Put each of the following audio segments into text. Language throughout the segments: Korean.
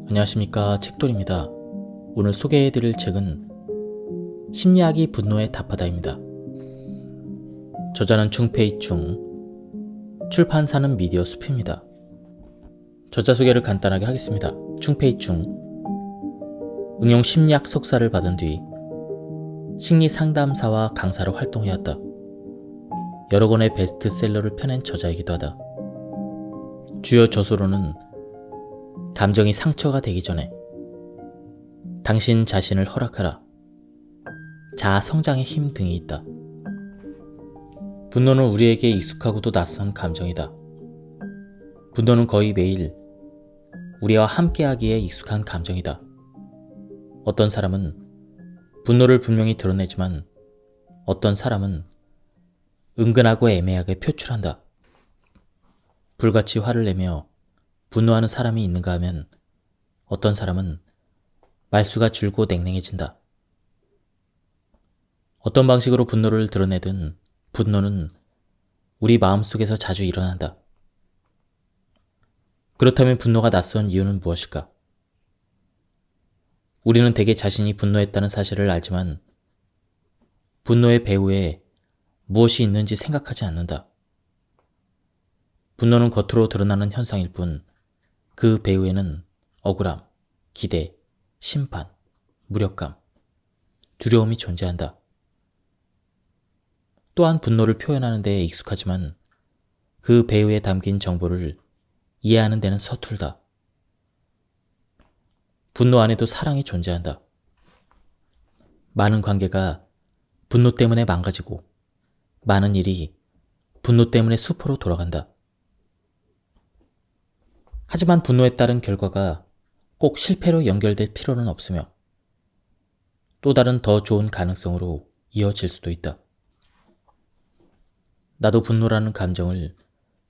안녕하십니까, 책돌입니다. 오늘 소개해드릴 책은 심리학이 분노에 답하다입니다. 저자는 충페이충, 출판사는 미디어 숲입니다. 저자 소개를 간단하게 하겠습니다. 충페이충, 응용 심리학 석사를 받은 뒤 심리 상담사와 강사로 활동해왔다. 여러 권의 베스트셀러를 펴낸 저자이기도 하다. 주요 저서로는 감정이 상처가 되기 전에, 당신 자신을 허락하라, 자아 성장의 힘 등이 있다. 분노는 우리에게 익숙하고도 낯선 감정이다. 분노는 거의 매일 우리와 함께하기에 익숙한 감정이다. 어떤 사람은 분노를 분명히 드러내지만 어떤 사람은 은근하고 애매하게 표출한다. 불같이 화를 내며 분노하는 사람이 있는가 하면 어떤 사람은 말수가 줄고 냉랭해진다. 어떤 방식으로 분노를 드러내든 분노는 우리 마음속에서 자주 일어난다. 그렇다면 분노가 낯선 이유는 무엇일까? 우리는 대개 자신이 분노했다는 사실을 알지만 분노의 배후에 무엇이 있는지 생각하지 않는다. 분노는 겉으로 드러나는 현상일 뿐 그 배후에는 억울함, 기대, 심판, 무력감, 두려움이 존재한다. 또한 분노를 표현하는 데에 익숙하지만 그 배후에 담긴 정보를 이해하는 데는 서툴다. 분노 안에도 사랑이 존재한다. 많은 관계가 분노 때문에 망가지고 많은 일이 분노 때문에 수포로 돌아간다. 하지만 분노에 따른 결과가 꼭 실패로 연결될 필요는 없으며 또 다른 더 좋은 가능성으로 이어질 수도 있다. 나도 분노라는 감정을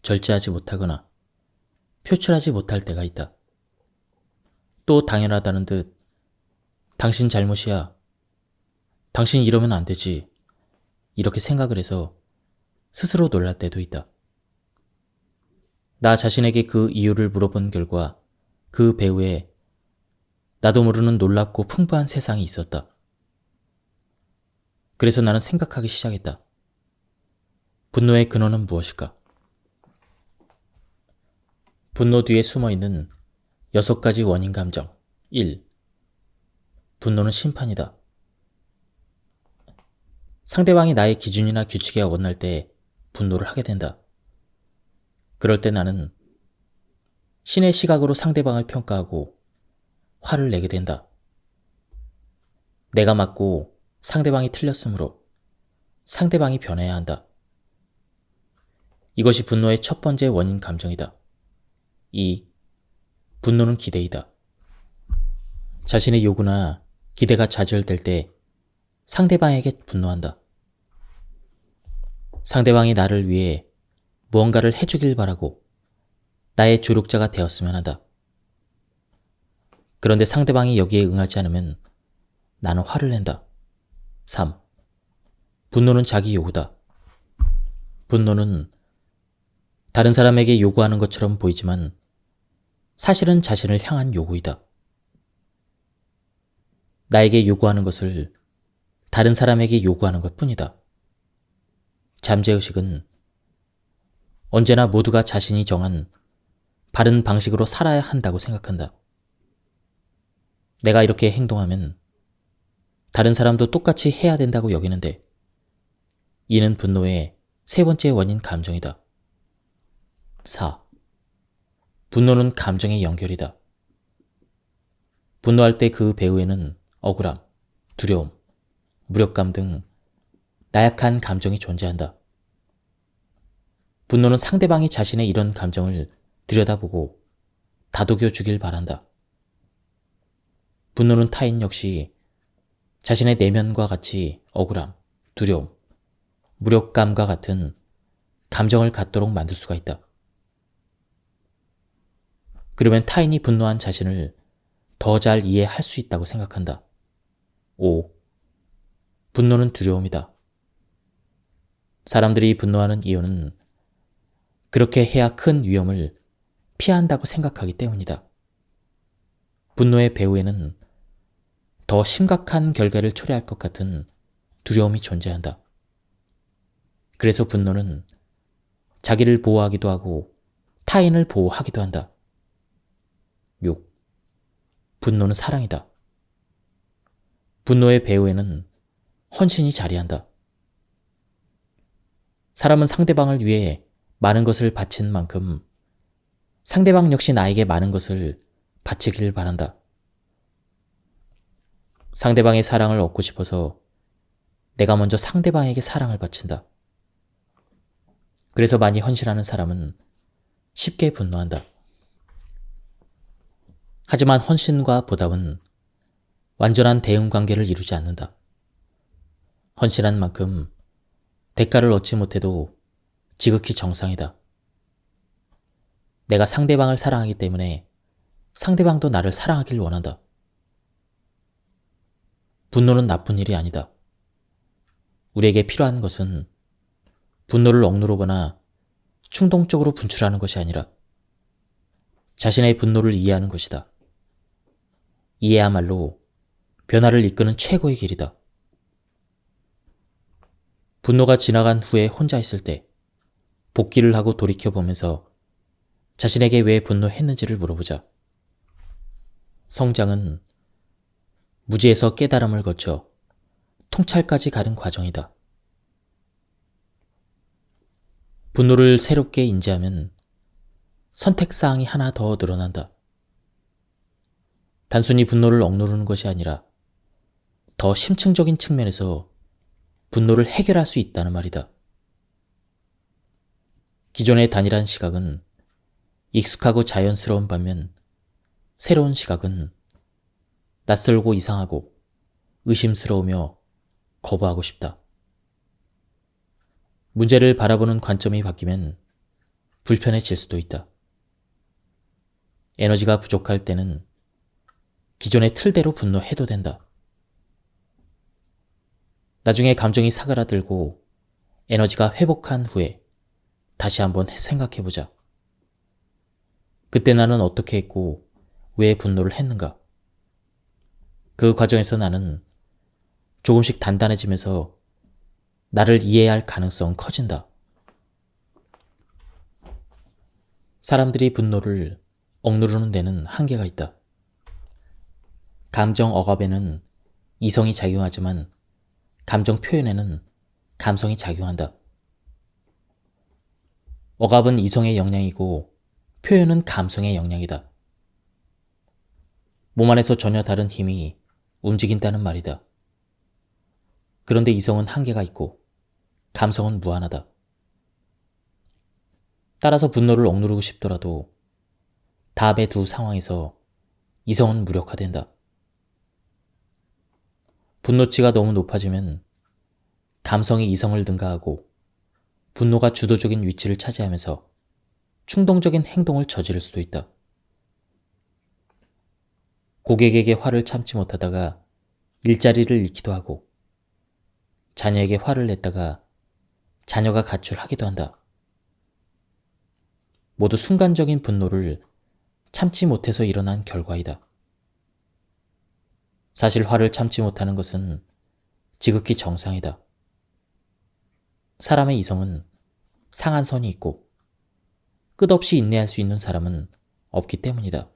절제하지 못하거나 표출하지 못할 때가 있다. 또 당연하다는 듯 당신 잘못이야, 당신 이러면 안 되지, 이렇게 생각을 해서 스스로 놀랄 때도 있다. 나 자신에게 그 이유를 물어본 결과 그 배후에 나도 모르는 놀랍고 풍부한 세상이 있었다. 그래서 나는 생각하기 시작했다. 분노의 근원은 무엇일까? 분노 뒤에 숨어있는 6가지 원인 감정. 1. 분노는 심판이다. 상대방이 나의 기준이나 규칙에 어긋날 때 분노를 하게 된다. 그럴 때 나는 신의 시각으로 상대방을 평가하고 화를 내게 된다. 내가 맞고 상대방이 틀렸으므로 상대방이 변해야 한다. 이것이 분노의 첫 번째 원인 감정이다. 2. 분노는 기대이다. 자신의 요구나 기대가 좌절될 때 상대방에게 분노한다. 상대방이 나를 위해 무언가를 해주길 바라고 나의 조력자가 되었으면 한다. 그런데 상대방이 여기에 응하지 않으면 나는 화를 낸다. 3. 분노는 자기 요구다. 분노는 다른 사람에게 요구하는 것처럼 보이지만 사실은 자신을 향한 요구이다. 나에게 요구하는 것을 다른 사람에게 요구하는 것 뿐이다. 잠재의식은 언제나 모두가 자신이 정한 바른 방식으로 살아야 한다고 생각한다. 내가 이렇게 행동하면 다른 사람도 똑같이 해야 된다고 여기는데 이는 분노의 세 번째 원인 감정이다. 4. 분노는 감정의 연결이다. 분노할 때 그 배후에는 억울함, 두려움, 무력감 등 나약한 감정이 존재한다. 분노는 상대방이 자신의 이런 감정을 들여다보고 다독여 주길 바란다. 분노는 타인 역시 자신의 내면과 같이 억울함, 두려움, 무력감과 같은 감정을 갖도록 만들 수가 있다. 그러면 타인이 분노한 자신을 더 잘 이해할 수 있다고 생각한다. 5. 분노는 두려움이다. 사람들이 분노하는 이유는 그렇게 해야 큰 위험을 피해야 한다고 생각하기 때문이다. 분노의 배후에는 더 심각한 결과를 초래할 것 같은 두려움이 존재한다. 그래서 분노는 자기를 보호하기도 하고 타인을 보호하기도 한다. 6. 분노는 사랑이다. 분노의 배후에는 헌신이 자리한다. 사람은 상대방을 위해 많은 것을 바친 만큼 상대방 역시 나에게 많은 것을 바치길 바란다. 상대방의 사랑을 얻고 싶어서 내가 먼저 상대방에게 사랑을 바친다. 그래서 많이 헌신하는 사람은 쉽게 분노한다. 하지만 헌신과 보답은 완전한 대응 관계를 이루지 않는다. 헌신한 만큼 대가를 얻지 못해도 지극히 정상이다. 내가 상대방을 사랑하기 때문에 상대방도 나를 사랑하길 원한다. 분노는 나쁜 일이 아니다. 우리에게 필요한 것은 분노를 억누르거나 충동적으로 분출하는 것이 아니라 자신의 분노를 이해하는 것이다. 이해야말로 변화를 이끄는 최고의 길이다. 분노가 지나간 후에 혼자 있을 때 복기를 하고 돌이켜보면서 자신에게 왜 분노했는지를 물어보자. 성장은 무지에서 깨달음을 거쳐 통찰까지 가는 과정이다. 분노를 새롭게 인지하면 선택사항이 하나 더 늘어난다. 단순히 분노를 억누르는 것이 아니라 더 심층적인 측면에서 분노를 해결할 수 있다는 말이다. 기존의 단일한 시각은 익숙하고 자연스러운 반면 새로운 시각은 낯설고 이상하고 의심스러우며 거부하고 싶다. 문제를 바라보는 관점이 바뀌면 불편해질 수도 있다. 에너지가 부족할 때는 기존의 틀대로 분노해도 된다. 나중에 감정이 사그라들고 에너지가 회복한 후에 다시 한번 생각해보자. 그때 나는 어떻게 했고 왜 분노를 했는가? 그 과정에서 나는 조금씩 단단해지면서 나를 이해해야 할 가능성은 커진다. 사람들이 분노를 억누르는 데는 한계가 있다. 감정 억압에는 이성이 작용하지만 감정 표현에는 감성이 작용한다. 억압은 이성의 역량이고 표현은 감성의 역량이다. 몸 안에서 전혀 다른 힘이 움직인다는 말이다. 그런데 이성은 한계가 있고 감성은 무한하다. 따라서 분노를 억누르고 싶더라도 다음의 두 상황에서 이성은 무력화된다. 분노치가 너무 높아지면 감성이 이성을 능가하고 분노가 주도적인 위치를 차지하면서 충동적인 행동을 저지를 수도 있다. 고객에게 화를 참지 못하다가 일자리를 잃기도 하고 자녀에게 화를 냈다가 자녀가 가출하기도 한다. 모두 순간적인 분노를 참지 못해서 일어난 결과이다. 사실 화를 참지 못하는 것은 지극히 정상이다. 사람의 이성은 상한 선이 있고 끝없이 인내할 수 있는 사람은 없기 때문이다.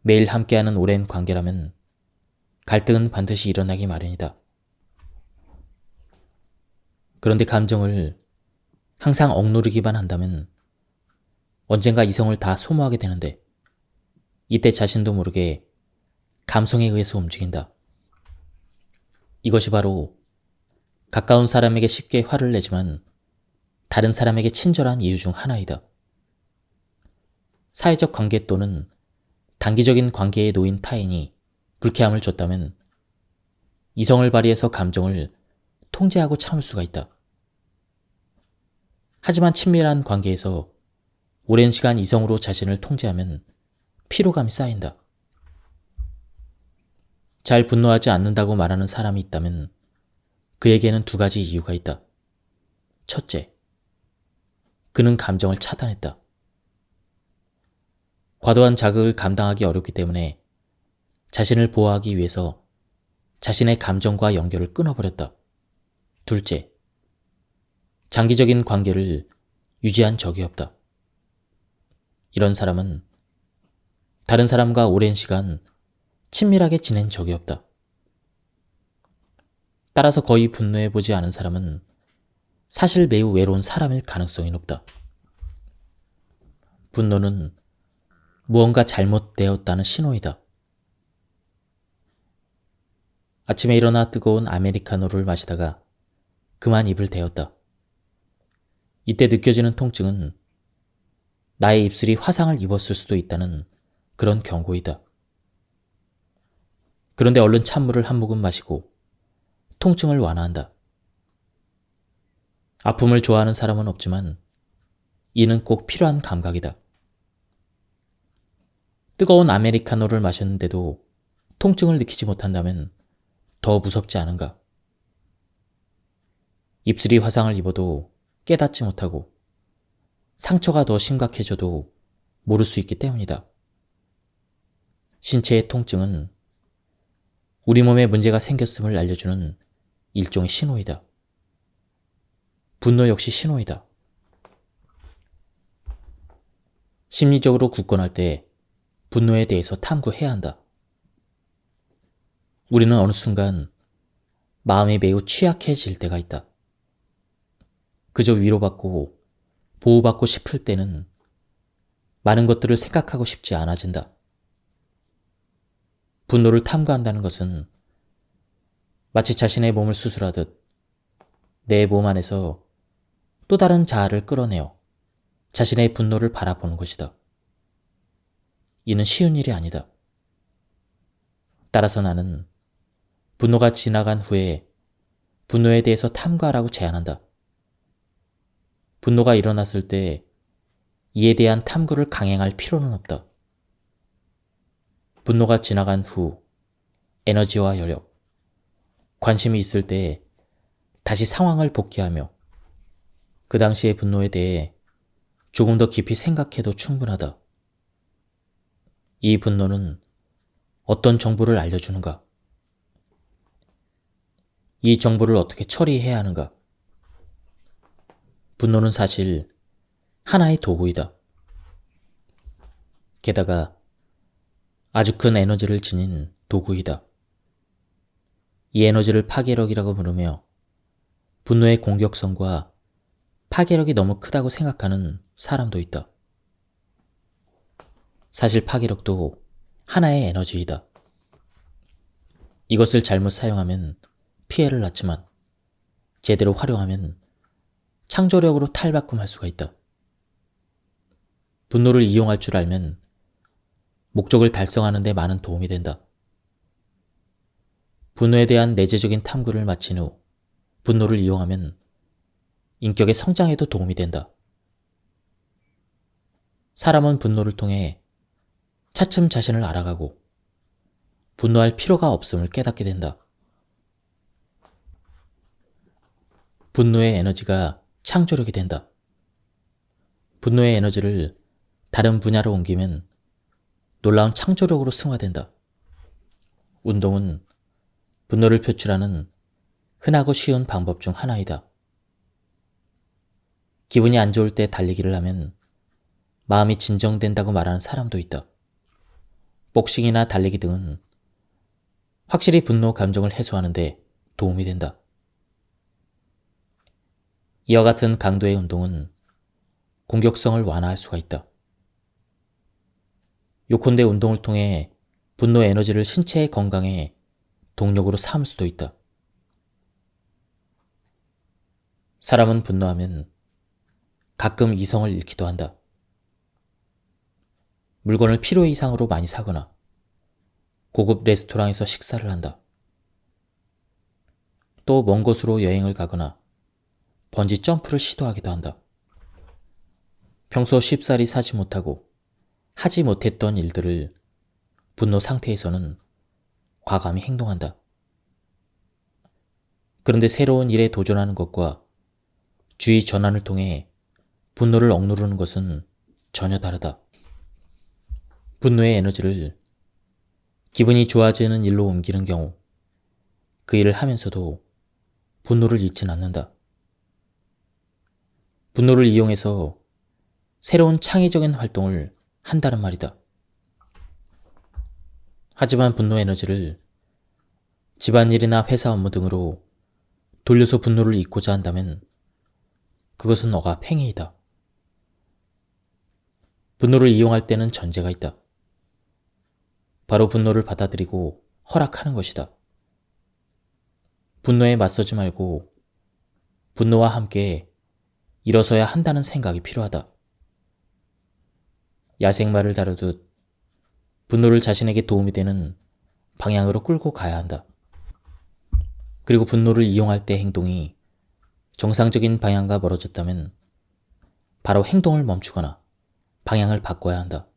매일 함께하는 오랜 관계라면 갈등은 반드시 일어나기 마련이다. 그런데 감정을 항상 억누르기만 한다면 언젠가 이성을 다 소모하게 되는데 이때 자신도 모르게 감성에 의해서 움직인다. 이것이 바로 가까운 사람에게 쉽게 화를 내지만 다른 사람에게 친절한 이유 중 하나이다. 사회적 관계 또는 단기적인 관계에 놓인 타인이 불쾌함을 줬다면 이성을 발휘해서 감정을 통제하고 참을 수가 있다. 하지만 친밀한 관계에서 오랜 시간 이성으로 자신을 통제하면 피로감이 쌓인다. 잘 분노하지 않는다고 말하는 사람이 있다면 그에게는 두 가지 이유가 있다. 첫째, 그는 감정을 차단했다. 과도한 자극을 감당하기 어렵기 때문에 자신을 보호하기 위해서 자신의 감정과 연결을 끊어버렸다. 둘째, 장기적인 관계를 유지한 적이 없다. 이런 사람은 다른 사람과 오랜 시간 친밀하게 지낸 적이 없다. 따라서 거의 분노해보지 않은 사람은 사실 매우 외로운 사람일 가능성이 높다. 분노는 무언가 잘못되었다는 신호이다. 아침에 일어나 뜨거운 아메리카노를 마시다가 그만 입을 대었다. 이때 느껴지는 통증은 나의 입술이 화상을 입었을 수도 있다는 그런 경고이다. 그런데 얼른 찬물을 한 모금 마시고 통증을 완화한다. 아픔을 좋아하는 사람은 없지만 이는 꼭 필요한 감각이다. 뜨거운 아메리카노를 마셨는데도 통증을 느끼지 못한다면 더 무섭지 않은가? 입술이 화상을 입어도 깨닫지 못하고 상처가 더 심각해져도 모를 수 있기 때문이다. 신체의 통증은 우리 몸에 문제가 생겼음을 알려주는 일종의 신호이다. 분노 역시 신호이다. 심리적으로 굳건할 때 분노에 대해서 탐구해야 한다. 우리는 어느 순간 마음이 매우 취약해질 때가 있다. 그저 위로받고 보호받고 싶을 때는 많은 것들을 생각하고 싶지 않아진다. 분노를 탐구한다는 것은 마치 자신의 몸을 수술하듯 내 몸 안에서 또 다른 자아를 끌어내어 자신의 분노를 바라보는 것이다. 이는 쉬운 일이 아니다. 따라서 나는 분노가 지나간 후에 분노에 대해서 탐구하라고 제안한다. 분노가 일어났을 때 이에 대한 탐구를 강행할 필요는 없다. 분노가 지나간 후 에너지와 여력, 관심이 있을 때 다시 상황을 복귀하며 그 당시의 분노에 대해 조금 더 깊이 생각해도 충분하다. 이 분노는 어떤 정보를 알려주는가? 이 정보를 어떻게 처리해야 하는가? 분노는 사실 하나의 도구이다. 게다가 아주 큰 에너지를 지닌 도구이다. 이 에너지를 파괴력이라고 부르며 분노의 공격성과 파괴력이 너무 크다고 생각하는 사람도 있다. 사실 파괴력도 하나의 에너지이다. 이것을 잘못 사용하면 피해를 낳지만 제대로 활용하면 창조력으로 탈바꿈할 수가 있다. 분노를 이용할 줄 알면 목적을 달성하는 데 많은 도움이 된다. 분노에 대한 내재적인 탐구를 마친 후 분노를 이용하면 인격의 성장에도 도움이 된다. 사람은 분노를 통해 차츰 자신을 알아가고 분노할 필요가 없음을 깨닫게 된다. 분노의 에너지가 창조력이 된다. 분노의 에너지를 다른 분야로 옮기면 놀라운 창조력으로 승화된다. 운동은 분노를 표출하는 흔하고 쉬운 방법 중 하나이다. 기분이 안 좋을 때 달리기를 하면 마음이 진정된다고 말하는 사람도 있다. 복싱이나 달리기 등은 확실히 분노 감정을 해소하는 데 도움이 된다. 이와 같은 강도의 운동은 공격성을 완화할 수가 있다. 요컨대 운동을 통해 분노 에너지를 신체의 건강에 동력으로 삼을 수도 있다. 사람은 분노하면 가끔 이성을 잃기도 한다. 물건을 필요 이상으로 많이 사거나 고급 레스토랑에서 식사를 한다. 또 먼 곳으로 여행을 가거나 번지 점프를 시도하기도 한다. 평소 쉽사리 사지 못하고 하지 못했던 일들을 분노 상태에서는 과감히 행동한다. 그런데 새로운 일에 도전하는 것과 주의 전환을 통해 분노를 억누르는 것은 전혀 다르다. 분노의 에너지를 기분이 좋아지는 일로 옮기는 경우 그 일을 하면서도 분노를 잊진 않는다. 분노를 이용해서 새로운 창의적인 활동을 한다는 말이다. 하지만 분노 에너지를 집안일이나 회사 업무 등으로 돌려서 분노를 잊고자 한다면 그것은 억압행위이다. 분노를 이용할 때는 전제가 있다. 바로 분노를 받아들이고 허락하는 것이다. 분노에 맞서지 말고 분노와 함께 일어서야 한다는 생각이 필요하다. 야생마를 다루듯 분노를 자신에게 도움이 되는 방향으로 끌고 가야 한다. 그리고 분노를 이용할 때 행동이 정상적인 방향과 멀어졌다면 바로 행동을 멈추거나 방향을 바꿔야 한다.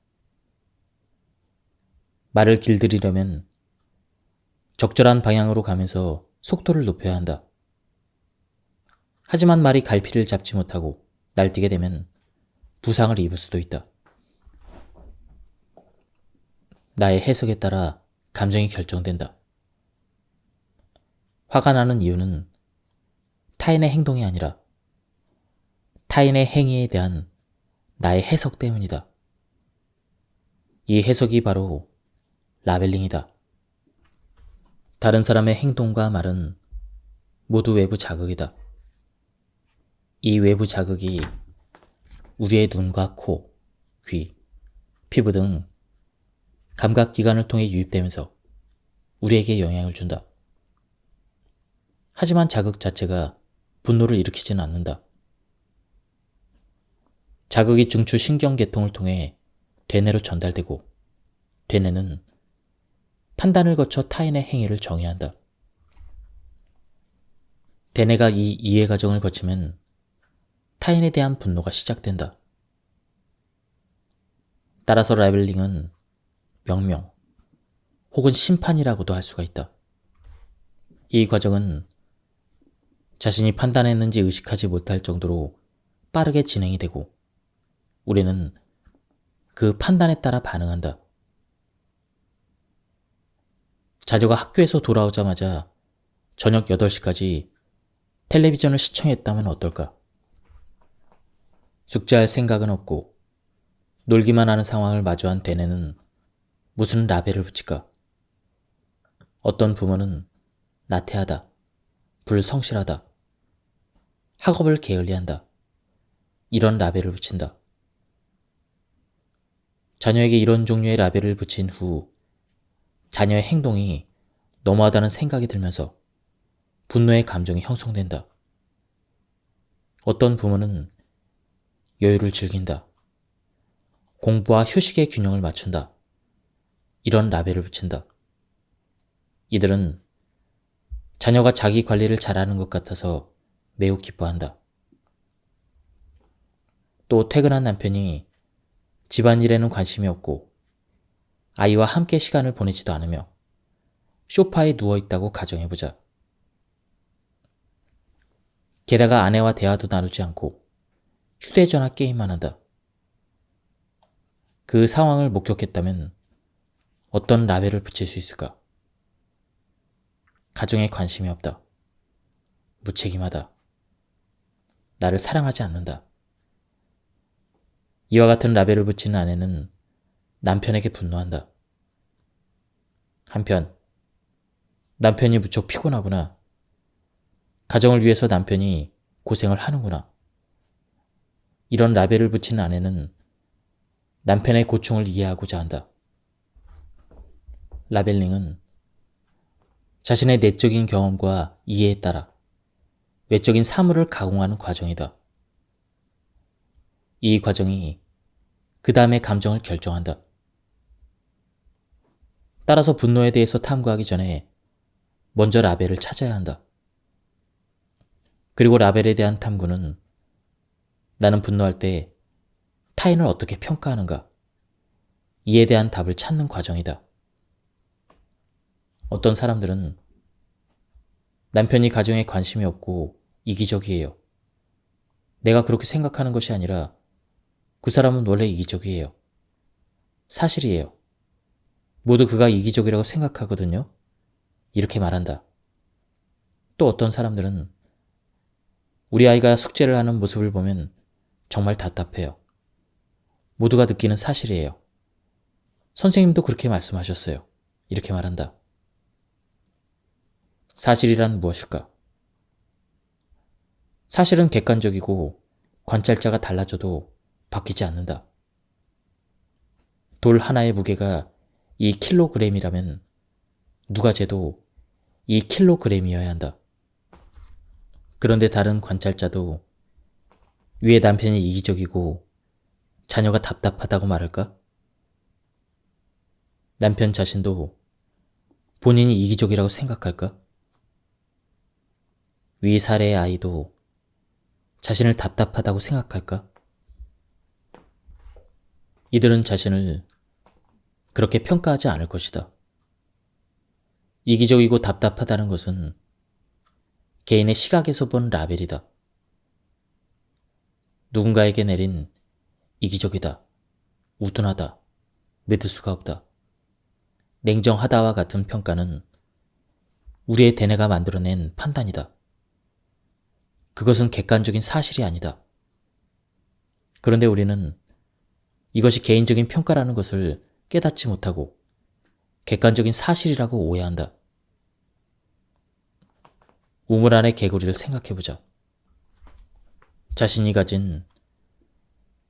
말을 길들이려면 적절한 방향으로 가면서 속도를 높여야 한다. 하지만 말이 갈피를 잡지 못하고 날뛰게 되면 부상을 입을 수도 있다. 나의 해석에 따라 감정이 결정된다. 화가 나는 이유는 타인의 행동이 아니라 타인의 행위에 대한 나의 해석 때문이다. 이 해석이 바로 라벨링이다. 다른 사람의 행동과 말은 모두 외부 자극이다. 이 외부 자극이 우리의 눈과 코, 귀, 피부 등 감각기관을 통해 유입되면서 우리에게 영향을 준다. 하지만 자극 자체가 분노를 일으키지는 않는다. 자극이 중추 신경계통을 통해 대뇌로 전달되고 대뇌는 판단을 거쳐 타인의 행위를 정의한다. 대뇌가 이 이해 과정을 거치면 타인에 대한 분노가 시작된다. 따라서 라벨링은 명령 혹은 심판이라고도 할 수가 있다. 이 과정은 자신이 판단했는지 의식하지 못할 정도로 빠르게 진행이 되고 우리는 그 판단에 따라 반응한다. 자녀가 학교에서 돌아오자마자 저녁 8시까지 텔레비전을 시청했다면 어떨까? 숙제할 생각은 없고 놀기만 하는 상황을 마주한 대뇌는 무슨 라벨을 붙일까? 어떤 부모는 나태하다, 불성실하다, 학업을 게을리한다. 이런 라벨을 붙인다. 자녀에게 이런 종류의 라벨을 붙인 후 자녀의 행동이 너무하다는 생각이 들면서 분노의 감정이 형성된다. 어떤 부모는 여유를 즐긴다. 공부와 휴식의 균형을 맞춘다. 이런 라벨을 붙인다. 이들은 자녀가 자기 관리를 잘하는 것 같아서 매우 기뻐한다. 또 퇴근한 남편이 집안일에는 관심이 없고 아이와 함께 시간을 보내지도 않으며 소파에 누워있다고 가정해보자. 게다가 아내와 대화도 나누지 않고 휴대전화 게임만 한다. 그 상황을 목격했다면 어떤 라벨을 붙일 수 있을까? 가정에 관심이 없다. 무책임하다. 나를 사랑하지 않는다. 이와 같은 라벨을 붙이는 아내는 남편에게 분노한다. 한편 남편이 무척 피곤하구나. 가정을 위해서 남편이 고생을 하는구나. 이런 라벨을 붙인 아내는 남편의 고충을 이해하고자 한다. 라벨링은 자신의 내적인 경험과 이해에 따라 외적인 사물을 가공하는 과정이다. 이 과정이 그 다음의 감정을 결정한다. 따라서 분노에 대해서 탐구하기 전에 먼저 라벨을 찾아야 한다. 그리고 라벨에 대한 탐구는 나는 분노할 때 타인을 어떻게 평가하는가? 이에 대한 답을 찾는 과정이다. 어떤 사람들은 남편이 가정에 관심이 없고 이기적이에요. 내가 그렇게 생각하는 것이 아니라 그 사람은 원래 이기적이에요. 사실이에요. 모두 그가 이기적이라고 생각하거든요. 이렇게 말한다. 또 어떤 사람들은 우리 아이가 숙제를 하는 모습을 보면 정말 답답해요. 모두가 느끼는 사실이에요. 선생님도 그렇게 말씀하셨어요. 이렇게 말한다. 사실이란 무엇일까? 사실은 객관적이고 관찰자가 달라져도 바뀌지 않는다. 돌 하나의 무게가 2kg이라면 누가 재도 2kg이어야 한다. 그런데 다른 관찰자도 위에 남편이 이기적이고 자녀가 답답하다고 말할까? 남편 자신도 본인이 이기적이라고 생각할까? 위 사례의 아이도 자신을 답답하다고 생각할까? 이들은 자신을 그렇게 평가하지 않을 것이다. 이기적이고 답답하다는 것은 개인의 시각에서 본 라벨이다. 누군가에게 내린 이기적이다, 우둔하다, 믿을 수가 없다, 냉정하다와 같은 평가는 우리의 대뇌가 만들어낸 판단이다. 그것은 객관적인 사실이 아니다. 그런데 우리는 이것이 개인적인 평가라는 것을 깨닫지 못하고 객관적인 사실이라고 오해한다. 우물 안의 개구리를 생각해보자. 자신이 가진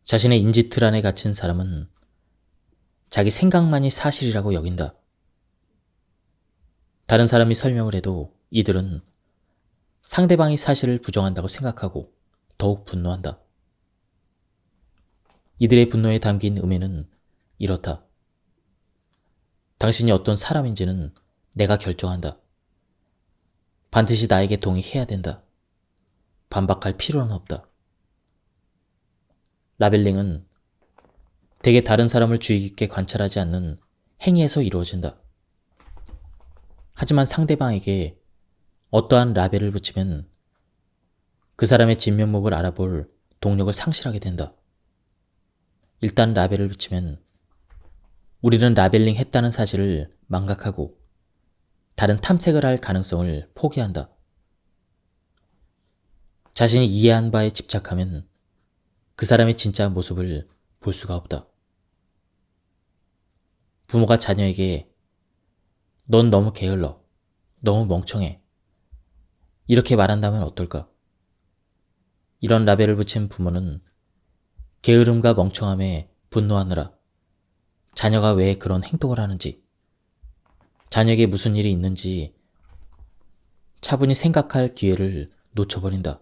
자신의 인지틀 안에 갇힌 사람은 자기 생각만이 사실이라고 여긴다. 다른 사람이 설명을 해도 이들은 상대방이 사실을 부정한다고 생각하고 더욱 분노한다. 이들의 분노에 담긴 의미는 이렇다. 당신이 어떤 사람인지는 내가 결정한다. 반드시 나에게 동의해야 된다. 반박할 필요는 없다. 라벨링은 대개 다른 사람을 주의 깊게 관찰하지 않는 행위에서 이루어진다. 하지만 상대방에게 어떠한 라벨을 붙이면 그 사람의 진면목을 알아볼 동력을 상실하게 된다. 일단 라벨을 붙이면 우리는 라벨링 했다는 사실을 망각하고 다른 탐색을 할 가능성을 포기한다. 자신이 이해한 바에 집착하면 그 사람의 진짜 모습을 볼 수가 없다. 부모가 자녀에게 넌 너무 게을러, 너무 멍청해 이렇게 말한다면 어떨까? 이런 라벨을 붙인 부모는 게으름과 멍청함에 분노하느라 자녀가 왜 그런 행동을 하는지, 자녀에게 무슨 일이 있는지 차분히 생각할 기회를 놓쳐버린다.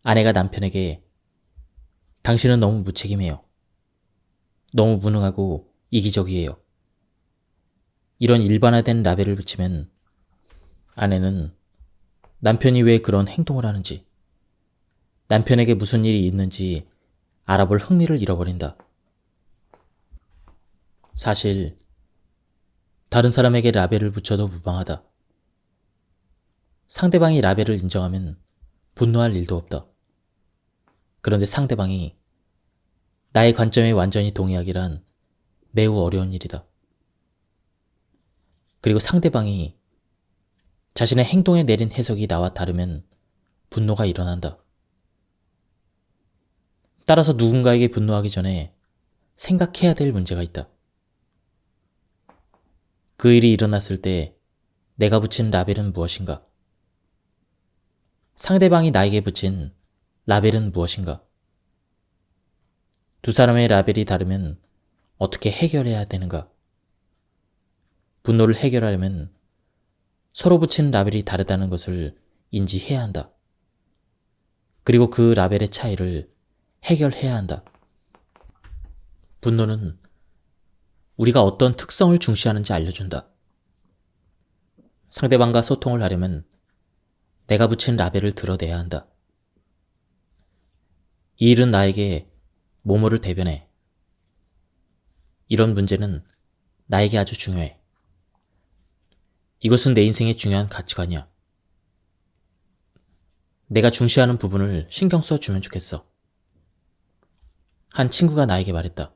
아내가 남편에게 당신은 너무 무책임해요. 너무 무능하고 이기적이에요. 이런 일반화된 라벨을 붙이면 아내는 남편이 왜 그런 행동을 하는지, 남편에게 무슨 일이 있는지 알아볼 흥미를 잃어버린다. 사실 다른 사람에게 라벨을 붙여도 무방하다. 상대방이 라벨을 인정하면 분노할 일도 없다. 그런데 상대방이 나의 관점에 완전히 동의하기란 매우 어려운 일이다. 그리고 상대방이 자신의 행동에 내린 해석이 나와 다르면 분노가 일어난다. 따라서 누군가에게 분노하기 전에 생각해야 될 문제가 있다. 그 일이 일어났을 때 내가 붙인 라벨은 무엇인가? 상대방이 나에게 붙인 라벨은 무엇인가? 두 사람의 라벨이 다르면 어떻게 해결해야 되는가? 분노를 해결하려면 서로 붙인 라벨이 다르다는 것을 인지해야 한다. 그리고 그 라벨의 차이를 해결해야 한다. 분노는 우리가 어떤 특성을 중시하는지 알려준다. 상대방과 소통을 하려면 내가 붙인 라벨을 드러내야 한다. 이 일은 나에게 뭐뭐를 대변해. 이런 문제는 나에게 아주 중요해. 이것은 내 인생의 중요한 가치관이야. 내가 중시하는 부분을 신경 써주면 좋겠어. 한 친구가 나에게 말했다.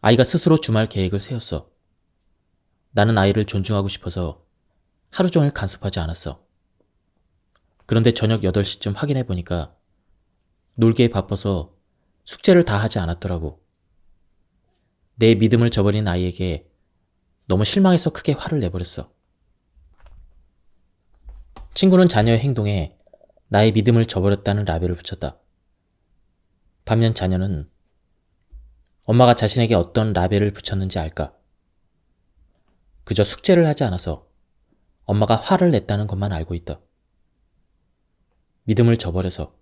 아이가 스스로 주말 계획을 세웠어. 나는 아이를 존중하고 싶어서 하루 종일 간섭하지 않았어. 그런데 저녁 8시쯤 확인해 보니까 놀기에 바빠서 숙제를 다 하지 않았더라고. 내 믿음을 저버린 아이에게 너무 실망해서 크게 화를 내버렸어. 친구는 자녀의 행동에 나의 믿음을 저버렸다는 라벨을 붙였다. 반면 자녀는 엄마가 자신에게 어떤 라벨을 붙였는지 알까? 그저 숙제를 하지 않아서 엄마가 화를 냈다는 것만 알고 있다. 믿음을 저버려서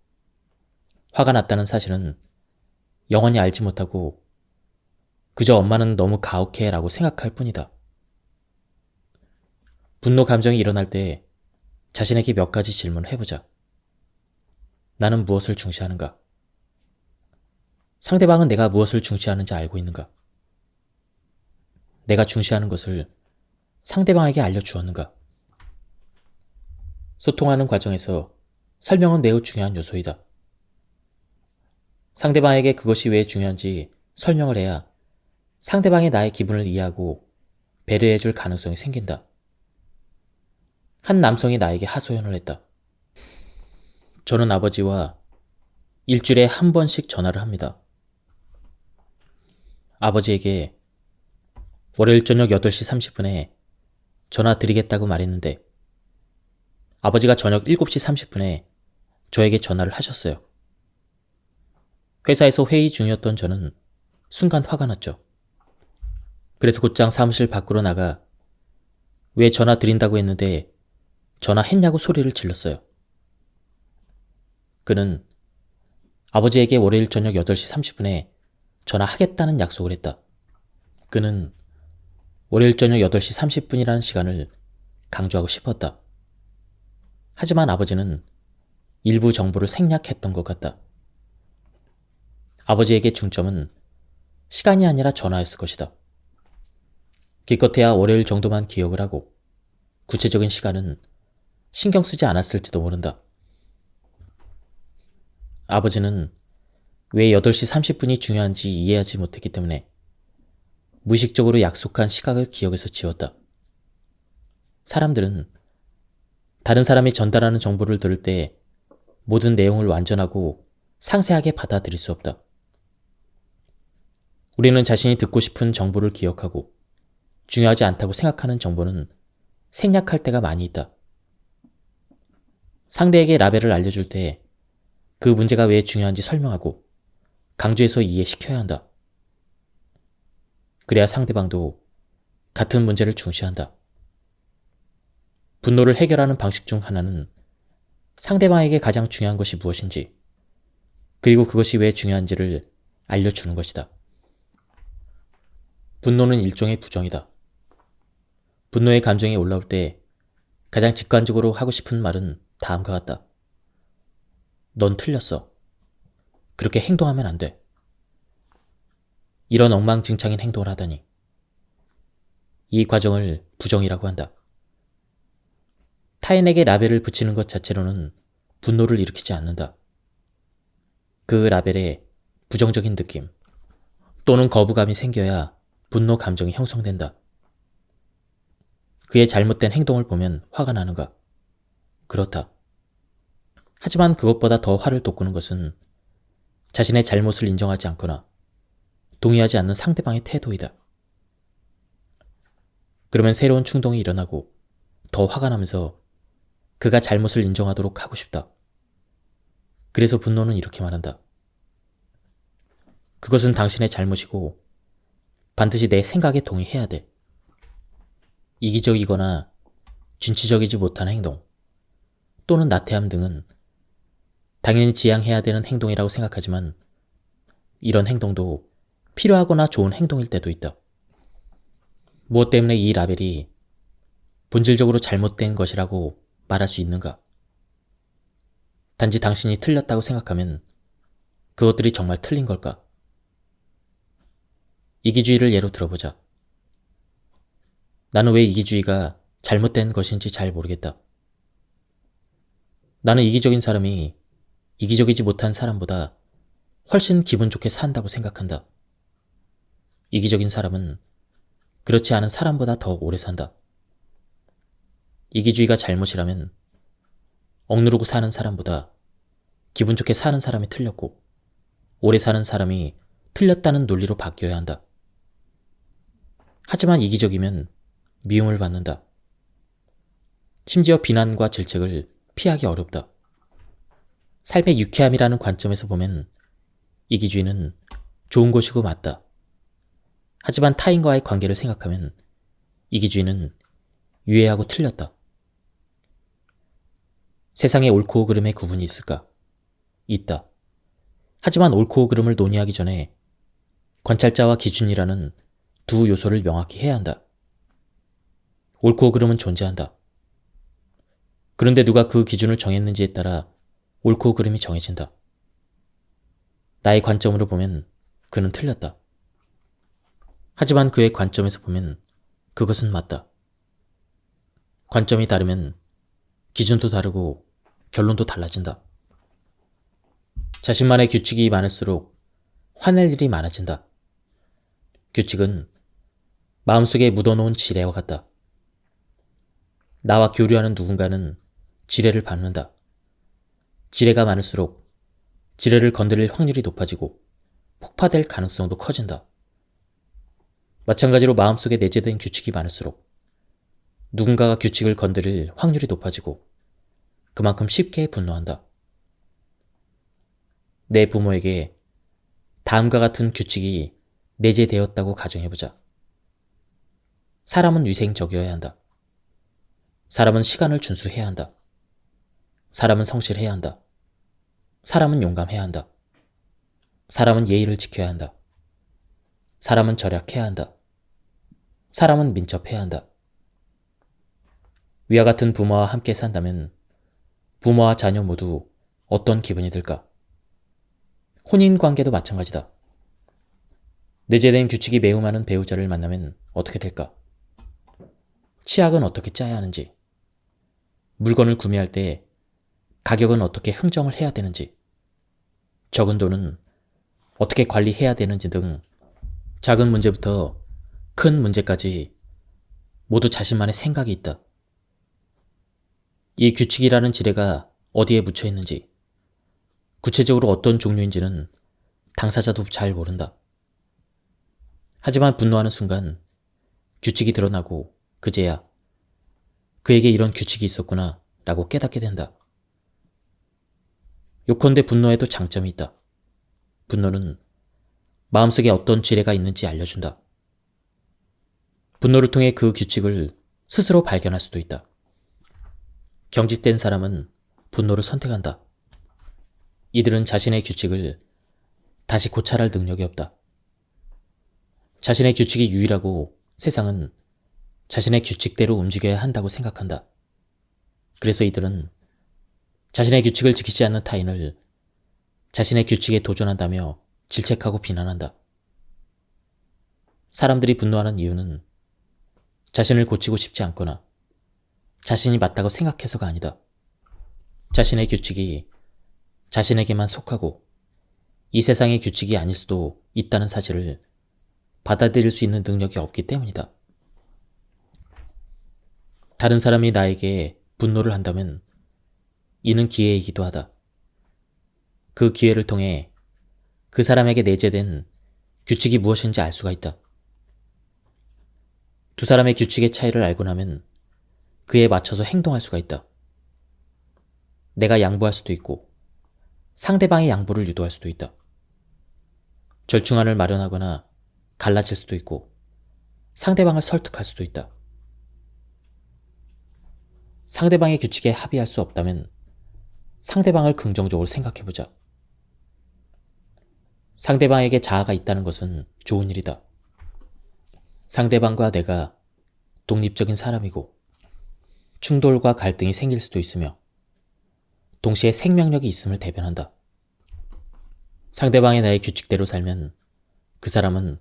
화가 났다는 사실은 영원히 알지 못하고 그저 엄마는 너무 가혹해 라고 생각할 뿐이다. 분노 감정이 일어날 때 자신에게 몇 가지 질문을 해보자. 나는 무엇을 중시하는가? 상대방은 내가 무엇을 중시하는지 알고 있는가? 내가 중시하는 것을 상대방에게 알려주었는가? 소통하는 과정에서 설명은 매우 중요한 요소이다. 상대방에게 그것이 왜 중요한지 설명을 해야 상대방이 나의 기분을 이해하고 배려해 줄 가능성이 생긴다. 한 남성이 나에게 하소연을 했다. 저는 아버지와 일주일에 한 번씩 전화를 합니다. 아버지에게 월요일 저녁 8시 30분에 전화 드리겠다고 말했는데 아버지가 저녁 7시 30분에 저에게 전화를 하셨어요. 회사에서 회의 중이었던 저는 순간 화가 났죠. 그래서 곧장 사무실 밖으로 나가 왜 전화 드린다고 했는데 전화했냐고 소리를 질렀어요. 그는 아버지에게 월요일 저녁 8시 30분에 전화하겠다는 약속을 했다. 그는 월요일 저녁 8시 30분이라는 시간을 강조하고 싶었다. 하지만 아버지는 일부 정보를 생략했던 것 같다. 아버지에게 중점은 시간이 아니라 전화였을 것이다. 기껏해야 월요일 정도만 기억을 하고 구체적인 시간은 신경 쓰지 않았을지도 모른다. 아버지는 왜 8시 30분이 중요한지 이해하지 못했기 때문에 무의식적으로 약속한 시각을 기억에서 지웠다. 사람들은 다른 사람이 전달하는 정보를 들을 때 모든 내용을 완전하고 상세하게 받아들일 수 없다. 우리는 자신이 듣고 싶은 정보를 기억하고 중요하지 않다고 생각하는 정보는 생략할 때가 많이 있다. 상대에게 라벨을 알려줄 때 그 문제가 왜 중요한지 설명하고 강조해서 이해시켜야 한다. 그래야 상대방도 같은 문제를 중시한다. 분노를 해결하는 방식 중 하나는 상대방에게 가장 중요한 것이 무엇인지, 그리고 그것이 왜 중요한지를 알려주는 것이다. 분노는 일종의 부정이다. 분노의 감정이 올라올 때 가장 직관적으로 하고 싶은 말은 다음과 같다. 넌 틀렸어. 그렇게 행동하면 안 돼. 이런 엉망진창인 행동을 하다니. 이 과정을 부정이라고 한다. 타인에게 라벨을 붙이는 것 자체로는 분노를 일으키지 않는다. 그 라벨에 부정적인 느낌 또는 거부감이 생겨야 분노 감정이 형성된다. 그의 잘못된 행동을 보면 화가 나는가? 그렇다. 하지만 그것보다 더 화를 돋구는 것은 자신의 잘못을 인정하지 않거나 동의하지 않는 상대방의 태도이다. 그러면 새로운 충동이 일어나고 더 화가 나면서 그가 잘못을 인정하도록 하고 싶다. 그래서 분노는 이렇게 말한다. 그것은 당신의 잘못이고 반드시 내 생각에 동의해야 돼. 이기적이거나 진취적이지 못한 행동 또는 나태함 등은 당연히 지양해야 되는 행동이라고 생각하지만 이런 행동도 필요하거나 좋은 행동일 때도 있다. 무엇 때문에 이 라벨이 본질적으로 잘못된 것이라고 말할 수 있는가? 단지 당신이 틀렸다고 생각하면 그것들이 정말 틀린 걸까? 이기주의를 예로 들어보자. 나는 왜 이기주의가 잘못된 것인지 잘 모르겠다. 나는 이기적인 사람이 이기적이지 못한 사람보다 훨씬 기분 좋게 산다고 생각한다. 이기적인 사람은 그렇지 않은 사람보다 더 오래 산다. 이기주의가 잘못이라면 억누르고 사는 사람보다 기분 좋게 사는 사람이 틀렸고 오래 사는 사람이 틀렸다는 논리로 바뀌어야 한다. 하지만 이기적이면 미움을 받는다. 심지어 비난과 질책을 피하기 어렵다. 삶의 유쾌함이라는 관점에서 보면 이기주의는 좋은 것이고 맞다. 하지만 타인과의 관계를 생각하면 이기주의는 유해하고 틀렸다. 세상에 옳고 그름의 구분이 있을까? 있다. 하지만 옳고 그름을 논의하기 전에 관찰자와 기준이라는 두 요소를 명확히 해야 한다. 옳고 그름은 존재한다. 그런데 누가 그 기준을 정했는지에 따라 옳고 그름이 정해진다. 나의 관점으로 보면 그는 틀렸다. 하지만 그의 관점에서 보면 그것은 맞다. 관점이 다르면 기준도 다르고 결론도 달라진다. 자신만의 규칙이 많을수록 화낼 일이 많아진다. 규칙은 마음속에 묻어놓은 지뢰와 같다. 나와 교류하는 누군가는 지뢰를 밟는다. 지뢰가 많을수록 지뢰를 건드릴 확률이 높아지고 폭파될 가능성도 커진다. 마찬가지로 마음속에 내재된 규칙이 많을수록 누군가가 규칙을 건드릴 확률이 높아지고 그만큼 쉽게 분노한다. 내 부모에게 다음과 같은 규칙이 내재되었다고 가정해보자. 사람은 위생적이어야 한다. 사람은 시간을 준수해야 한다. 사람은 성실해야 한다. 사람은 용감해야 한다. 사람은 예의를 지켜야 한다. 사람은 절약해야 한다. 사람은 민첩해야 한다. 위와 같은 부모와 함께 산다면 부모와 자녀 모두 어떤 기분이 들까? 혼인관계도 마찬가지다. 내재된 규칙이 매우 많은 배우자를 만나면 어떻게 될까? 치약은 어떻게 짜야 하는지, 물건을 구매할 때 가격은 어떻게 흥정을 해야 되는지, 적은 돈은 어떻게 관리해야 되는지 등 작은 문제부터 큰 문제까지 모두 자신만의 생각이 있다. 이 규칙이라는 지뢰가 어디에 묻혀 있는지, 구체적으로 어떤 종류인지는 당사자도 잘 모른다. 하지만 분노하는 순간 규칙이 드러나고 그제야 그에게 이런 규칙이 있었구나 라고 깨닫게 된다. 요컨대 분노에도 장점이 있다. 분노는 마음속에 어떤 지뢰가 있는지 알려준다. 분노를 통해 그 규칙을 스스로 발견할 수도 있다. 경직된 사람은 분노를 선택한다. 이들은 자신의 규칙을 다시 고찰할 능력이 없다. 자신의 규칙이 유일하고 세상은 자신의 규칙대로 움직여야 한다고 생각한다. 그래서 이들은 자신의 규칙을 지키지 않는 타인을 자신의 규칙에 도전한다며 질책하고 비난한다. 사람들이 분노하는 이유는 자신을 고치고 싶지 않거나 자신이 맞다고 생각해서가 아니다. 자신의 규칙이 자신에게만 속하고 이 세상의 규칙이 아닐 수도 있다는 사실을 받아들일 수 있는 능력이 없기 때문이다. 다른 사람이 나에게 분노를 한다면 이는 기회이기도 하다. 그 기회를 통해 그 사람에게 내재된 규칙이 무엇인지 알 수가 있다. 두 사람의 규칙의 차이를 알고 나면 그에 맞춰서 행동할 수가 있다. 내가 양보할 수도 있고 상대방의 양보를 유도할 수도 있다. 절충안을 마련하거나 갈라질 수도 있고 상대방을 설득할 수도 있다. 상대방의 규칙에 합의할 수 없다면 상대방을 긍정적으로 생각해보자. 상대방에게 자아가 있다는 것은 좋은 일이다. 상대방과 내가 독립적인 사람이고 충돌과 갈등이 생길 수도 있으며 동시에 생명력이 있음을 대변한다. 상대방의 나의 규칙대로 살면 그 사람은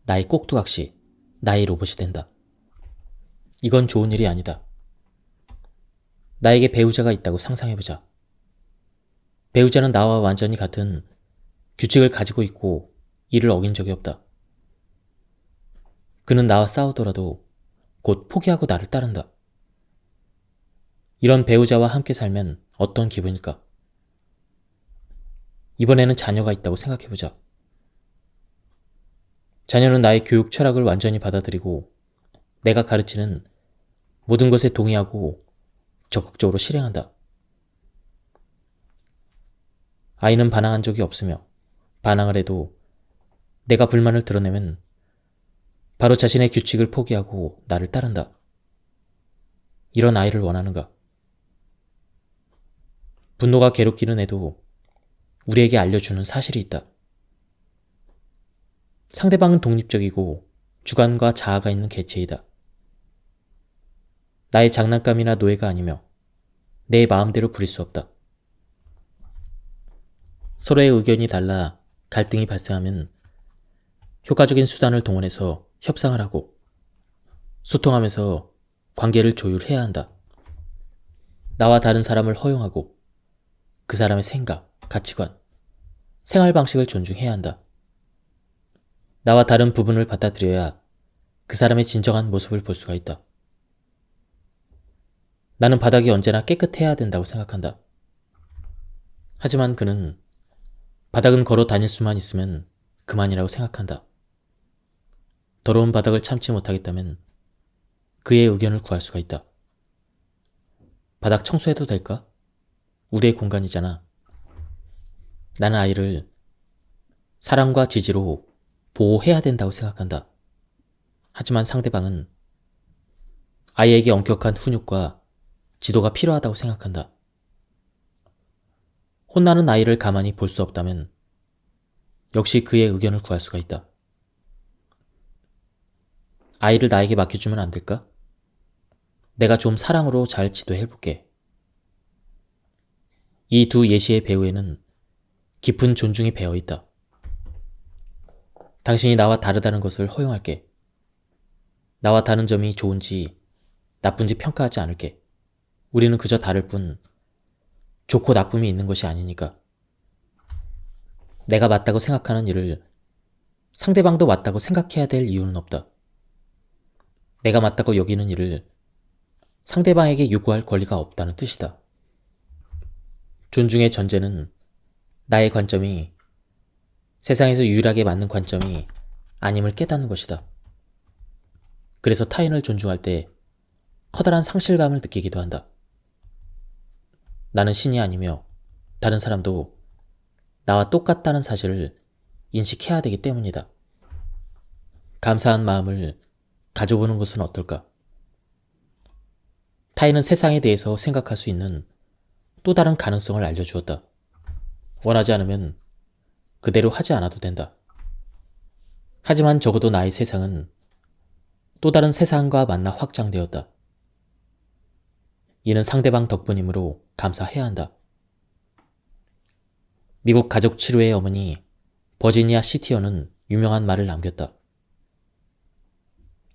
나의 꼭두각시, 나의 로봇이 된다. 이건 좋은 일이 아니다. 나에게 배우자가 있다고 상상해보자. 배우자는 나와 완전히 같은 규칙을 가지고 있고 이를 어긴 적이 없다. 그는 나와 싸우더라도 곧 포기하고 나를 따른다. 이런 배우자와 함께 살면 어떤 기분일까? 이번에는 자녀가 있다고 생각해보자. 자녀는 나의 교육 철학을 완전히 받아들이고 내가 가르치는 모든 것에 동의하고 적극적으로 실행한다. 아이는 반항한 적이 없으며 반항을 해도 내가 불만을 드러내면 바로 자신의 규칙을 포기하고 나를 따른다. 이런 아이를 원하는가? 분노가 괴롭기는 해도 우리에게 알려주는 사실이 있다. 상대방은 독립적이고 주관과 자아가 있는 개체이다. 나의 장난감이나 노예가 아니며 내 마음대로 부릴 수 없다. 서로의 의견이 달라 갈등이 발생하면 효과적인 수단을 동원해서 협상을 하고 소통하면서 관계를 조율해야 한다. 나와 다른 사람을 허용하고 그 사람의 생각, 가치관, 생활 방식을 존중해야 한다. 나와 다른 부분을 받아들여야 그 사람의 진정한 모습을 볼 수가 있다. 나는 바닥이 언제나 깨끗해야 된다고 생각한다. 하지만 그는 바닥은 걸어 다닐 수만 있으면 그만이라고 생각한다. 더러운 바닥을 참지 못하겠다면 그의 의견을 구할 수가 있다. 바닥 청소해도 될까? 우리의 공간이잖아. 나는 아이를 사랑과 지지로 보호해야 된다고 생각한다. 하지만 상대방은 아이에게 엄격한 훈육과 지도가 필요하다고 생각한다. 혼나는 아이를 가만히 볼 수 없다면 역시 그의 의견을 구할 수가 있다. 아이를 나에게 맡겨주면 안 될까? 내가 좀 사랑으로 잘 지도해볼게. 이 두 예시의 배우에는 깊은 존중이 배어있다. 당신이 나와 다르다는 것을 허용할게. 나와 다른 점이 좋은지 나쁜지 평가하지 않을게. 우리는 그저 다를 뿐 좋고 나쁨이 있는 것이 아니니까. 내가 맞다고 생각하는 일을 상대방도 맞다고 생각해야 될 이유는 없다. 내가 맞다고 여기는 일을 상대방에게 요구할 권리가 없다는 뜻이다. 존중의 전제는 나의 관점이 세상에서 유일하게 맞는 관점이 아님을 깨닫는 것이다. 그래서 타인을 존중할 때 커다란 상실감을 느끼기도 한다. 나는 신이 아니며 다른 사람도 나와 똑같다는 사실을 인식해야 되기 때문이다. 감사한 마음을 가져보는 것은 어떨까? 타인은 세상에 대해서 생각할 수 있는 또 다른 가능성을 알려주었다. 원하지 않으면 그대로 하지 않아도 된다. 하지만 적어도 나의 세상은 또 다른 세상과 만나 확장되었다. 이는 상대방 덕분이므로 감사해야 한다. 미국 가족 치료의 어머니 버지니아 시티어는 유명한 말을 남겼다.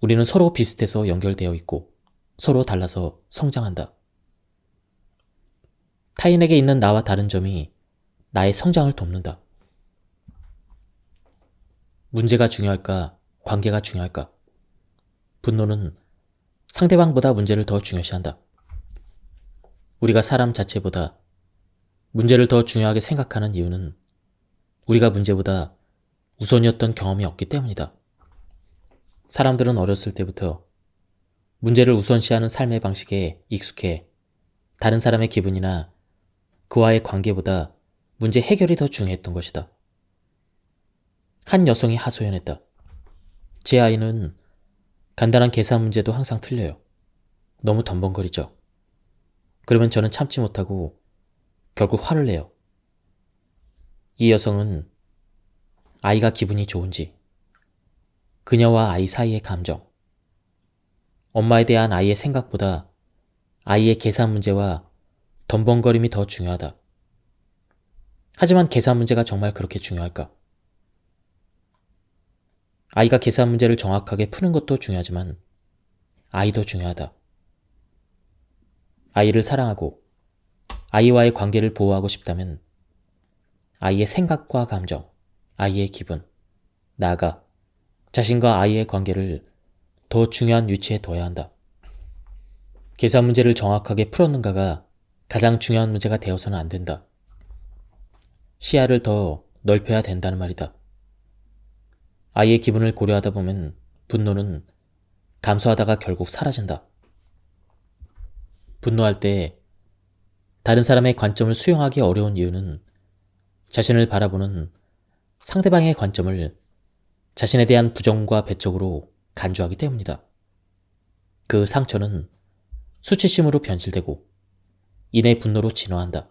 우리는 서로 비슷해서 연결되어 있고 서로 달라서 성장한다. 타인에게 있는 나와 다른 점이 나의 성장을 돕는다. 문제가 중요할까? 관계가 중요할까? 분노는 상대방보다 문제를 더 중요시한다. 우리가 사람 자체보다 문제를 더 중요하게 생각하는 이유는 우리가 문제보다 우선이었던 경험이 없기 때문이다. 사람들은 어렸을 때부터 문제를 우선시하는 삶의 방식에 익숙해 다른 사람의 기분이나 그와의 관계보다 문제 해결이 더 중요했던 것이다. 한 여성이 하소연했다. 제 아이는 간단한 계산 문제도 항상 틀려요. 너무 덤벙거리죠. 그러면 저는 참지 못하고 결국 화를 내요. 이 여성은 아이가 기분이 좋은지, 그녀와 아이 사이의 감정, 엄마에 대한 아이의 생각보다 아이의 계산 문제와 덤벙거림이 더 중요하다. 하지만 계산 문제가 정말 그렇게 중요할까? 아이가 계산 문제를 정확하게 푸는 것도 중요하지만 아이도 중요하다. 아이를 사랑하고 아이와의 관계를 보호하고 싶다면 아이의 생각과 감정, 아이의 기분, 나아가 자신과 아이의 관계를 더 중요한 위치에 둬야 한다. 계산 문제를 정확하게 풀었는가가 가장 중요한 문제가 되어서는 안 된다. 시야를 더 넓혀야 된다는 말이다. 아이의 기분을 고려하다 보면 분노는 감소하다가 결국 사라진다. 분노할 때 다른 사람의 관점을 수용하기 어려운 이유는 자신을 바라보는 상대방의 관점을 자신에 대한 부정과 배척으로 간주하기 때문이다. 그 상처는 수치심으로 변질되고 이내 분노로 진화한다.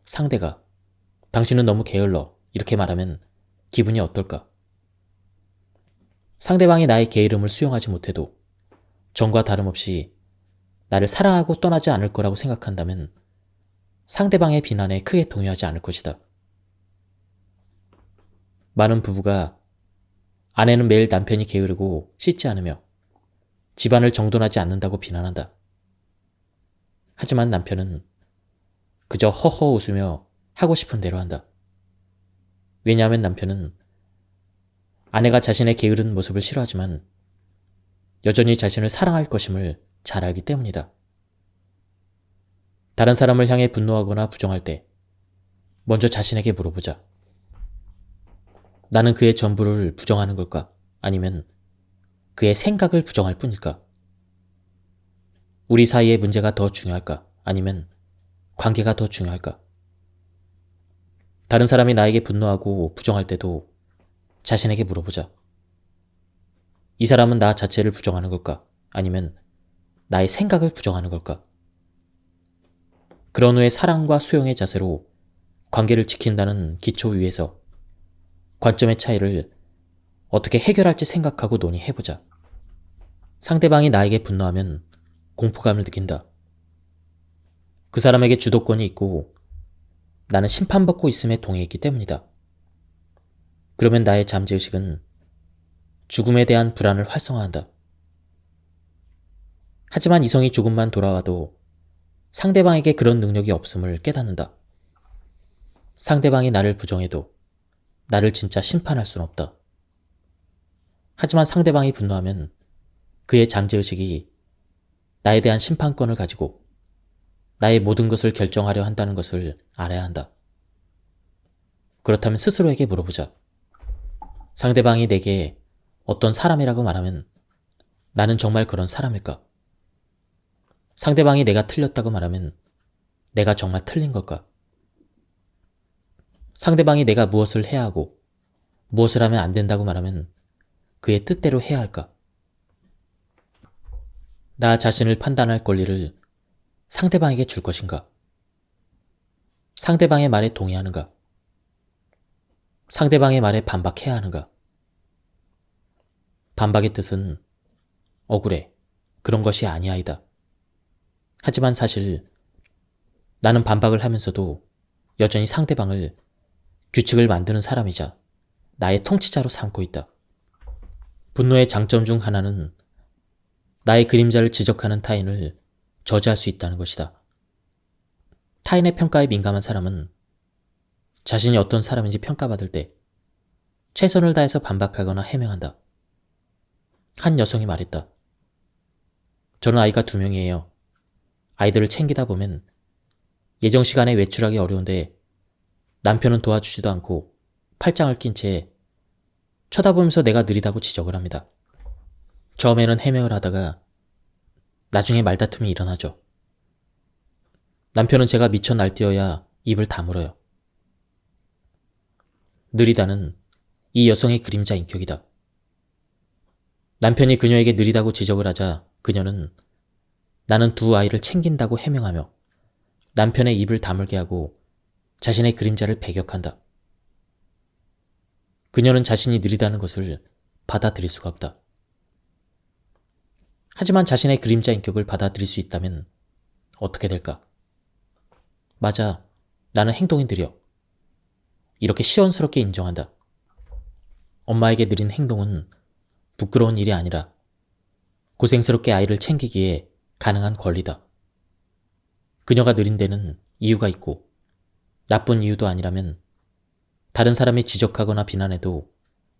상대가 당신은 너무 게을러 이렇게 말하면 기분이 어떨까? 상대방이 나의 게으름을 수용하지 못해도 전과 다름없이 나를 사랑하고 떠나지 않을 거라고 생각한다면 상대방의 비난에 크게 동요하지 않을 것이다. 많은 부부가 아내는 매일 남편이 게으르고 씻지 않으며 집안을 정돈하지 않는다고 비난한다. 하지만 남편은 그저 허허 웃으며 하고 싶은 대로 한다. 왜냐하면 남편은 아내가 자신의 게으른 모습을 싫어하지만 여전히 자신을 사랑할 것임을 잘 알기 때문이다. 다른 사람을 향해 분노하거나 부정할 때 먼저 자신에게 물어보자. 나는 그의 전부를 부정하는 걸까? 아니면 그의 생각을 부정할 뿐일까? 우리 사이의 문제가 더 중요할까? 아니면 관계가 더 중요할까? 다른 사람이 나에게 분노하고 부정할 때도 자신에게 물어보자. 이 사람은 나 자체를 부정하는 걸까? 아니면 나의 생각을 부정하는 걸까? 그런 후에 사랑과 수용의 자세로 관계를 지킨다는 기초 위에서 관점의 차이를 어떻게 해결할지 생각하고 논의해보자. 상대방이 나에게 분노하면 공포감을 느낀다. 그 사람에게 주도권이 있고 나는 심판받고 있음에 동의했기 때문이다. 그러면 나의 잠재의식은 죽음에 대한 불안을 활성화한다. 하지만 이성이 조금만 돌아와도 상대방에게 그런 능력이 없음을 깨닫는다. 상대방이 나를 부정해도 나를 진짜 심판할 순 없다. 하지만 상대방이 분노하면 그의 잠재의식이 나에 대한 심판권을 가지고 나의 모든 것을 결정하려 한다는 것을 알아야 한다. 그렇다면 스스로에게 물어보자. 상대방이 내게 어떤 사람이라고 말하면 나는 정말 그런 사람일까? 상대방이 내가 틀렸다고 말하면 내가 정말 틀린 걸까? 상대방이 내가 무엇을 해야 하고 무엇을 하면 안 된다고 말하면 그의 뜻대로 해야 할까? 나 자신을 판단할 권리를 상대방에게 줄 것인가? 상대방의 말에 동의하는가? 상대방의 말에 반박해야 하는가? 반박의 뜻은 억울해. 그런 것이 아니아이다. 하지만 사실 나는 반박을 하면서도 여전히 상대방을 규칙을 만드는 사람이자 나의 통치자로 삼고 있다. 분노의 장점 중 하나는 나의 그림자를 지적하는 타인을 저지할 수 있다는 것이다. 타인의 평가에 민감한 사람은 자신이 어떤 사람인지 평가받을 때 최선을 다해서 반박하거나 해명한다. 한 여성이 말했다. 저는 아이가 2명이에요. 아이들을 챙기다 보면 예정 시간에 외출하기 어려운데 남편은 도와주지도 않고 팔짱을 낀 채 쳐다보면서 내가 느리다고 지적을 합니다. 처음에는 해명을 하다가 나중에 말다툼이 일어나죠. 남편은 제가 미쳐 날뛰어야 입을 다물어요. 느리다는 이 여성의 그림자 인격이다. 남편이 그녀에게 느리다고 지적을 하자 그녀는 나는 2 아이를 챙긴다고 해명하며 남편의 입을 다물게 하고 자신의 그림자를 배격한다. 그녀는 자신이 느리다는 것을 받아들일 수가 없다. 하지만 자신의 그림자 인격을 받아들일 수 있다면 어떻게 될까? 맞아, 나는 행동이 느려. 이렇게 시원스럽게 인정한다. 엄마에게 느린 행동은 부끄러운 일이 아니라 고생스럽게 아이를 챙기기에 가능한 권리다. 그녀가 느린 데는 이유가 있고 나쁜 이유도 아니라면 다른 사람이 지적하거나 비난해도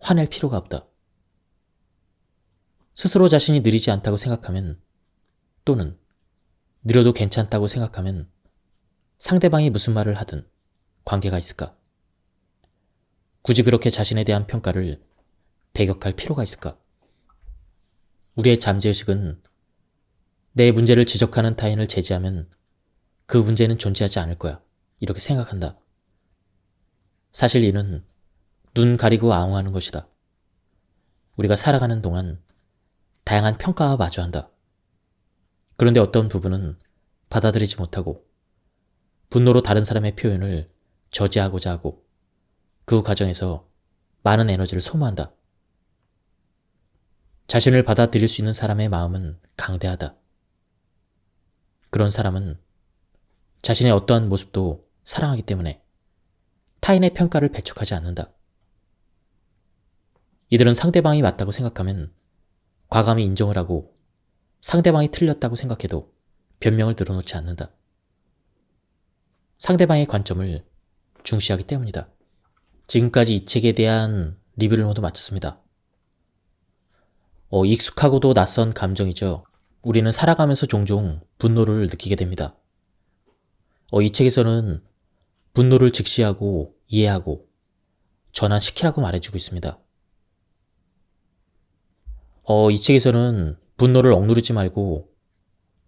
화낼 필요가 없다. 스스로 자신이 느리지 않다고 생각하면 또는 느려도 괜찮다고 생각하면 상대방이 무슨 말을 하든 관계가 있을까? 굳이 그렇게 자신에 대한 평가를 배격할 필요가 있을까? 우리의 잠재의식은 내 문제를 지적하는 타인을 제지하면 그 문제는 존재하지 않을 거야. 이렇게 생각한다. 사실 이는 눈 가리고 아웅하는 것이다. 우리가 살아가는 동안 다양한 평가와 마주한다. 그런데 어떤 부분은 받아들이지 못하고 분노로 다른 사람의 표현을 저지하고자 하고 그 과정에서 많은 에너지를 소모한다. 자신을 받아들일 수 있는 사람의 마음은 강대하다. 그런 사람은 자신의 어떠한 모습도 사랑하기 때문에 타인의 평가를 배척하지 않는다. 이들은 상대방이 맞다고 생각하면 과감히 인정을 하고 상대방이 틀렸다고 생각해도 변명을 늘어놓지 않는다. 상대방의 관점을 중시하기 때문이다. 지금까지 이 책에 대한 리뷰를 모두 마쳤습니다. 익숙하고도 낯선 감정이죠. 우리는 살아가면서 종종 분노를 느끼게 됩니다. 이 책에서는 분노를 직시하고 이해하고 전환시키라고 말해주고 있습니다. 이 책에서는 분노를 억누르지 말고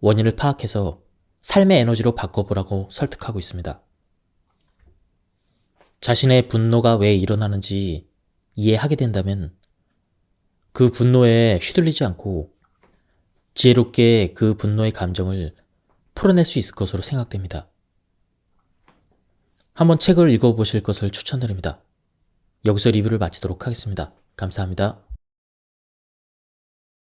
원인을 파악해서 삶의 에너지로 바꿔보라고 설득하고 있습니다. 자신의 분노가 왜 일어나는지 이해하게 된다면 그 분노에 휘둘리지 않고 지혜롭게 그 분노의 감정을 풀어낼 수 있을 것으로 생각됩니다. 한번 책을 읽어보실 것을 추천드립니다. 여기서 리뷰를 마치도록 하겠습니다. 감사합니다.